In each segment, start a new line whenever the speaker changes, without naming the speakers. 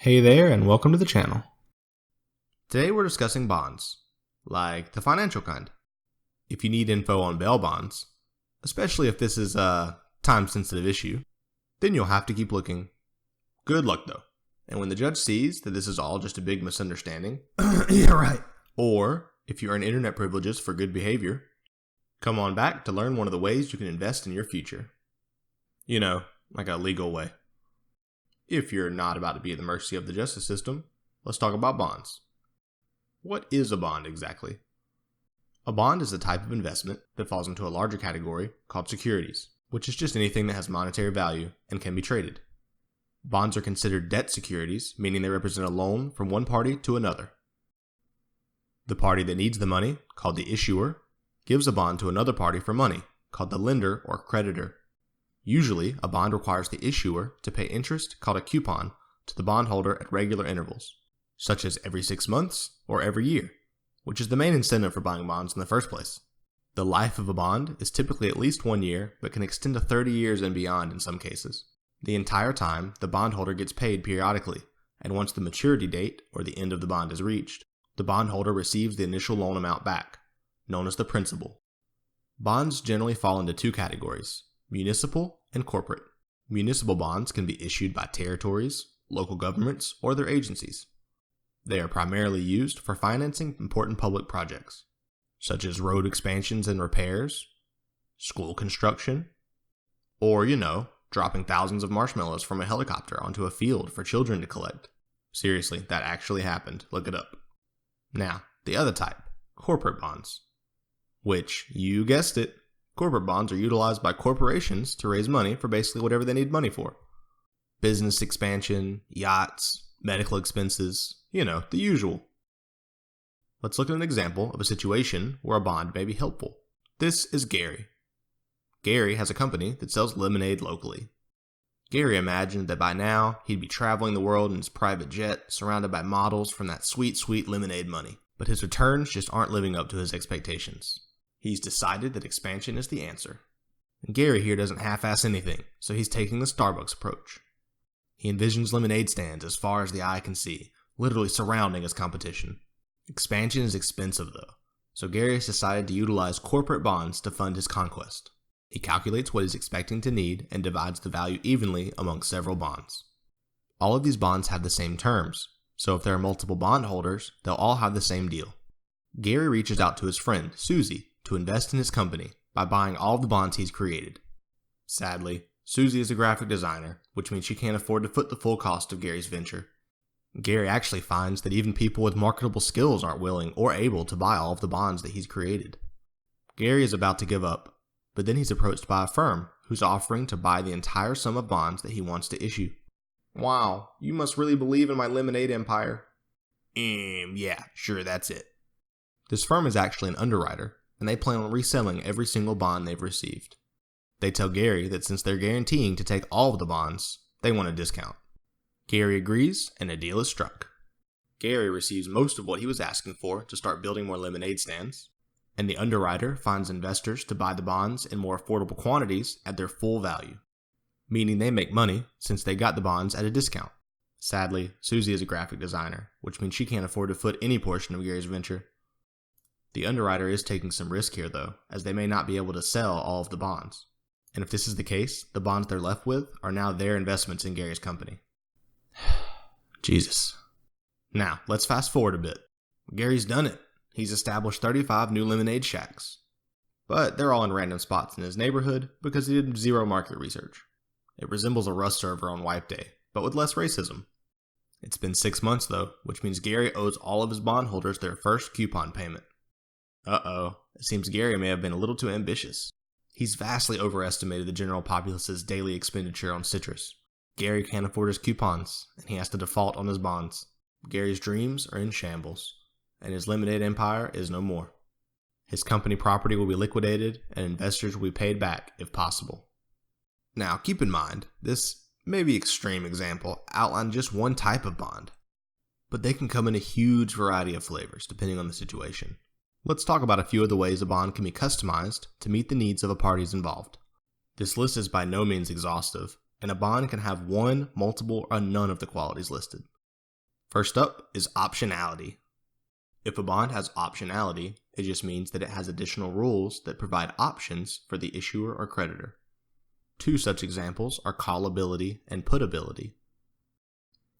Hey there, and welcome to the channel.
Today we're discussing bonds, like the financial kind. If you need info on bail bonds, especially if this is a time-sensitive issue, then you'll have to keep looking. Good luck though. And when the judge sees that this is all just a big misunderstanding,
Yeah, right.
or if you earn internet privileges for good behavior, come on back to learn one of the ways you can invest in your future. You know, like a legal way. If you're not about to be at the mercy of the justice system, let's talk about bonds. What is a bond exactly? A bond is a type of investment that falls into a larger category called securities, which is just anything that has monetary value and can be traded. Bonds are considered debt securities, meaning they represent a loan from one party to another. The party that needs the money, called the issuer, gives a bond to another party for money, called the lender or creditor. Usually, a bond requires the issuer to pay interest, called a coupon, to the bondholder at regular intervals, such as every 6 months or every year, which is the main incentive for buying bonds in the first place. The life of a bond is typically at least 1 year, but can extend to 30 years and beyond in some cases. The entire time, the bondholder gets paid periodically, and once the maturity date, or the end of the bond, is reached, the bondholder receives the initial loan amount back, known as the principal. Bonds generally fall into 2 categories: municipal and corporate. Municipal bonds can be issued by territories, local governments, or their agencies. They are primarily used for financing important public projects, such as road expansions and repairs, school construction, or, dropping thousands of marshmallows from a helicopter onto a field for children to collect. Seriously, that actually happened. Look it up. Now, the other type, corporate bonds, which, you guessed it, corporate bonds are utilized by corporations to raise money for basically whatever they need money for. Business expansion, yachts, medical expenses, the usual. Let's look at an example of a situation where a bond may be helpful. This is Gary. Gary has a company that sells lemonade locally. Gary imagined that by now he'd be traveling the world in his private jet, surrounded by models from that sweet, sweet lemonade money. But his returns just aren't living up to his expectations. He's decided that expansion is the answer. And Gary here doesn't half-ass anything, so he's taking the Starbucks approach. He envisions lemonade stands as far as the eye can see, literally surrounding his competition. Expansion is expensive though, so Gary has decided to utilize corporate bonds to fund his conquest. He calculates what he's expecting to need and divides the value evenly among several bonds. All of these bonds have the same terms, so if there are multiple bondholders, they'll all have the same deal. Gary reaches out to his friend, Susie, to invest in his company by buying all of the bonds he's created. Sadly, Susie is a graphic designer, which means she can't afford to foot the full cost of Gary's venture. Gary actually finds that even people with marketable skills aren't willing or able to buy all of the bonds that he's created. Gary is about to give up, but then he's approached by a firm who's offering to buy the entire sum of bonds that he wants to issue. Wow, you must really believe in my lemonade empire. Yeah, sure, that's it. This firm is actually an underwriter, and they plan on reselling every single bond they've received. They tell Gary that since they're guaranteeing to take all of the bonds, they want a discount. Gary agrees, and a deal is struck. Gary receives most of what he was asking for to start building more lemonade stands, and the underwriter finds investors to buy the bonds in more affordable quantities at their full value, meaning they make money since they got the bonds at a discount. Sadly, Susie is a graphic designer, which means she can't afford to foot any portion of Gary's venture. The underwriter is taking some risk here though, as they may not be able to sell all of the bonds. And if this is the case, the bonds they're left with are now their investments in Gary's company. Jesus. Now, let's fast forward a bit. Gary's done it. He's established 35 new lemonade shacks. But they're all in random spots in his neighborhood because he did zero market research. It resembles a Rust server on wipe day, but with less racism. It's been 6 months though, which means Gary owes all of his bondholders their first coupon payment. Uh-oh, it seems Gary may have been a little too ambitious. He's vastly overestimated the general populace's daily expenditure on citrus. Gary can't afford his coupons, and he has to default on his bonds. Gary's dreams are in shambles, and his lemonade empire is no more. His company property will be liquidated, and investors will be paid back if possible. Now, keep in mind, this maybe extreme example outlined just one type of bond, but they can come in a huge variety of flavors depending on the situation. Let's talk about a few of the ways a bond can be customized to meet the needs of the parties involved. This list is by no means exhaustive, and a bond can have one, multiple, or none of the qualities listed. First up is optionality. If a bond has optionality, it just means that it has additional rules that provide options for the issuer or creditor. Two such examples are callability and putability.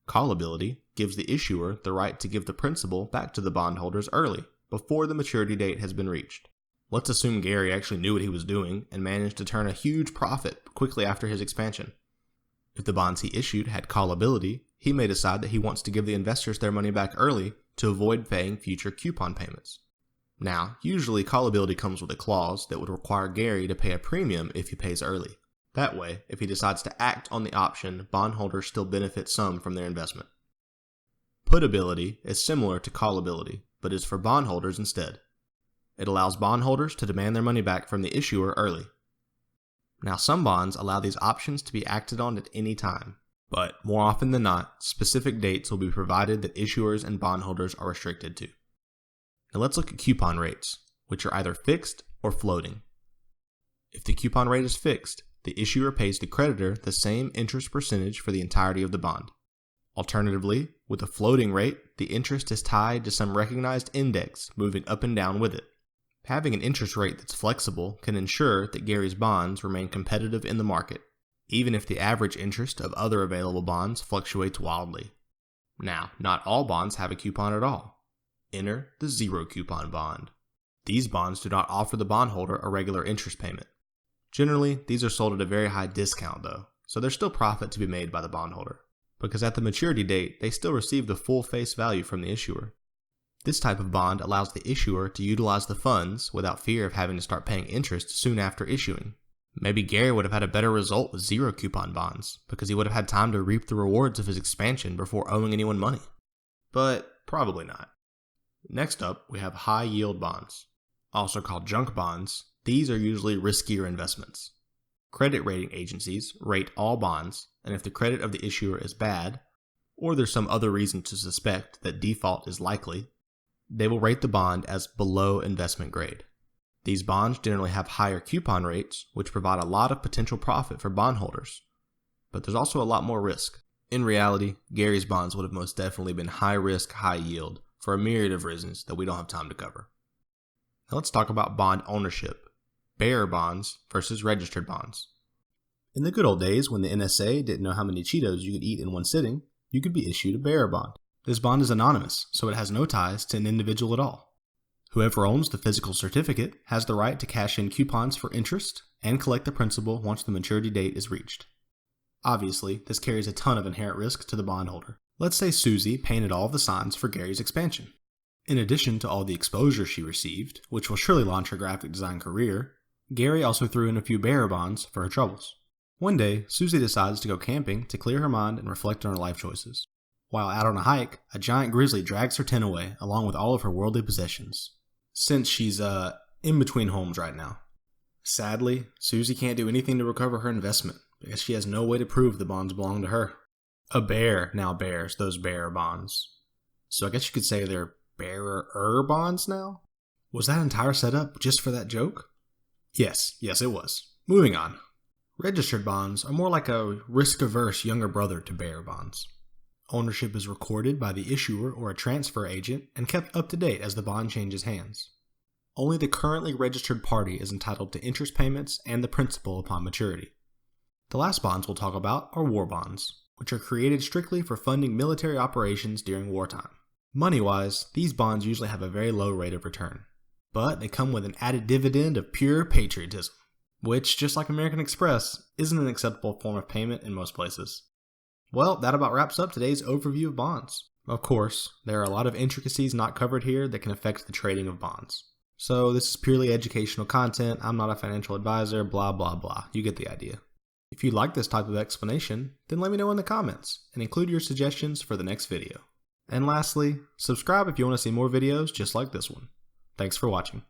Callability gives the issuer the right to give the principal back to the bondholders early, before the maturity date has been reached. Let's assume Gary actually knew what he was doing and managed to turn a huge profit quickly after his expansion. If the bonds he issued had callability, he may decide that he wants to give the investors their money back early to avoid paying future coupon payments. Now, usually callability comes with a clause that would require Gary to pay a premium if he pays early. That way, if he decides to act on the option, bondholders still benefit some from their investment. Putability is similar to callability, but is for bondholders instead. It allows bondholders to demand their money back from the issuer early. Now, some bonds allow these options to be acted on at any time, but more often than not, specific dates will be provided that issuers and bondholders are restricted to. Now let's look at coupon rates, which are either fixed or floating. If the coupon rate is fixed, the issuer pays the creditor the same interest percentage for the entirety of the bond. Alternatively, with a floating rate, the interest is tied to some recognized index moving up and down with it. Having an interest rate that's flexible can ensure that Gary's bonds remain competitive in the market, even if the average interest of other available bonds fluctuates wildly. Now, not all bonds have a coupon at all. Enter the zero coupon bond. These bonds do not offer the bondholder a regular interest payment. Generally, these are sold at a very high discount though, so there's still profit to be made by the bondholder, because at the maturity date, they still receive the full face value from the issuer. This type of bond allows the issuer to utilize the funds without fear of having to start paying interest soon after issuing. Maybe Gary would have had a better result with zero coupon bonds, because he would have had time to reap the rewards of his expansion before owing anyone money. But probably not. Next up, we have high yield bonds, also called junk bonds. These are usually riskier investments. Credit rating agencies rate all bonds, and if the credit of the issuer is bad, or there's some other reason to suspect that default is likely, they will rate the bond as below investment grade. These bonds generally have higher coupon rates, which provide a lot of potential profit for bondholders. But there's also a lot more risk. In reality, Gary's bonds would have most definitely been high risk, high yield, for a myriad of reasons that we don't have time to cover. Now let's talk about bond ownership. Bearer bonds versus registered bonds. In the good old days when the NSA didn't know how many Cheetos you could eat in one sitting, you could be issued a bearer bond. This bond is anonymous, so it has no ties to an individual at all. Whoever owns the physical certificate has the right to cash in coupons for interest and collect the principal once the maturity date is reached. Obviously, this carries a ton of inherent risk to the bondholder. Let's say Susie painted all of the signs for Gary's expansion. In addition to all the exposure she received, which will surely launch her graphic design career, Gary also threw in a few bearer bonds for her troubles. One day, Susie decides to go camping to clear her mind and reflect on her life choices. While out on a hike, a giant grizzly drags her tent away, along with all of her worldly possessions. Since she's, in between homes right now. Sadly, Susie can't do anything to recover her investment, because she has no way to prove the bonds belong to her. A bear now bears those bearer bonds. So I guess you could say they're bearer bonds now? Was that entire setup just for that joke? Yes, it was. Moving on. Registered bonds are more like a risk-averse younger brother to bearer bonds. Ownership is recorded by the issuer or a transfer agent and kept up to date as the bond changes hands. Only the currently registered party is entitled to interest payments and the principal upon maturity. The last bonds we'll talk about are war bonds, which are created strictly for funding military operations during wartime. Money-wise, these bonds usually have a very low rate of return, but they come with an added dividend of pure patriotism, which, just like American Express, isn't an acceptable form of payment in most places. Well, that about wraps up today's overview of bonds. Of course, there are a lot of intricacies not covered here that can affect the trading of bonds. So this is purely educational content, I'm not a financial advisor, blah blah blah, you get the idea. If you like this type of explanation, then let me know in the comments, and include your suggestions for the next video. And lastly, subscribe if you want to see more videos just like this one. Thanks for watching.